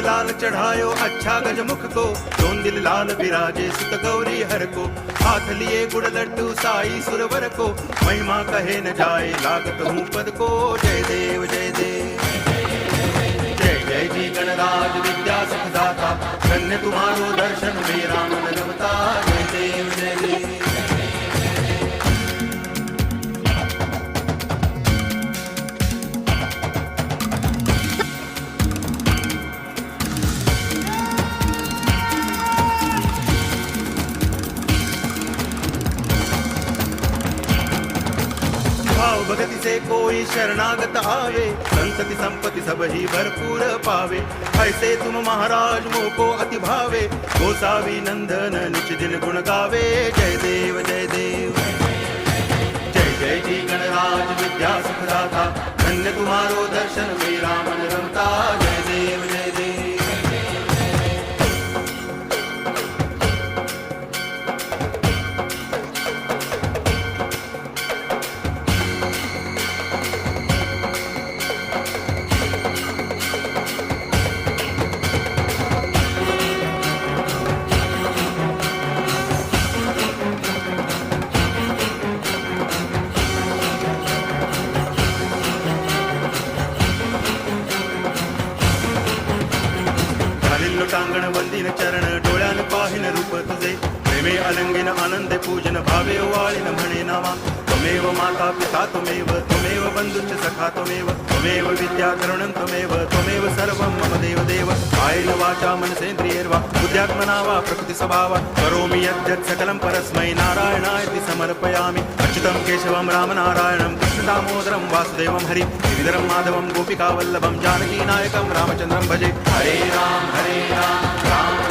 लाल चढ़ायो अच्छा गजमुख को, जोन दिल लाल विराजे सुत गौरी हर को। हाथ लिए गुड़ लड्डू साई सुरवर को, महिमा कहे न जाए लागत हूँ पद को। जय देव जय देव जय जय जी गणराज विद्या सुखदाता, धन्य तुम्हारो दर्शन मेरा मन रमता। जय देव जय देव भाव भगति से कोई शरणागत आवे, संतति संपत्ति सब ही भरपूर पावे। ऐसे तुम महाराज मोको अति भावे, गोसावी नंदन निच दिन गुण गावे। जय देव जय देव जय जय जी गणराज विद्या सुखदाता, धन्य तुम्हारो दर्शन मेरा मन रमता। जय देव जय देव टांगण वंदिन चरण, डोळ्यान पाहिन रूप तुझे। प्रेमे अलंगिन आनंद पूजन, भावे वाळीन म्हणे नामा। त्वमेव माता पिता त्वमेव, त्वमेव बंधुश्च सखा त्वमेव, त्वमेव विद्या तरुणं त्वमेव, त्वमेव सर्वं मम देव देव। कायेन वाचा मनसेन्द्रियैर्वा बुद्ध्यात्मना वा प्रकृति स्वभावा, करोमि यद्यत् सकलं परस्मै नारायणायति समर्पयामि। अच्युतं केशवं रामनारायणं कृष्ण दामोदरं वासुदेवं हरि, गिरिधरं माधवं गोपिकावल्लभं जानकी नायकं रामचन्द्रं भजे। हरे राम राम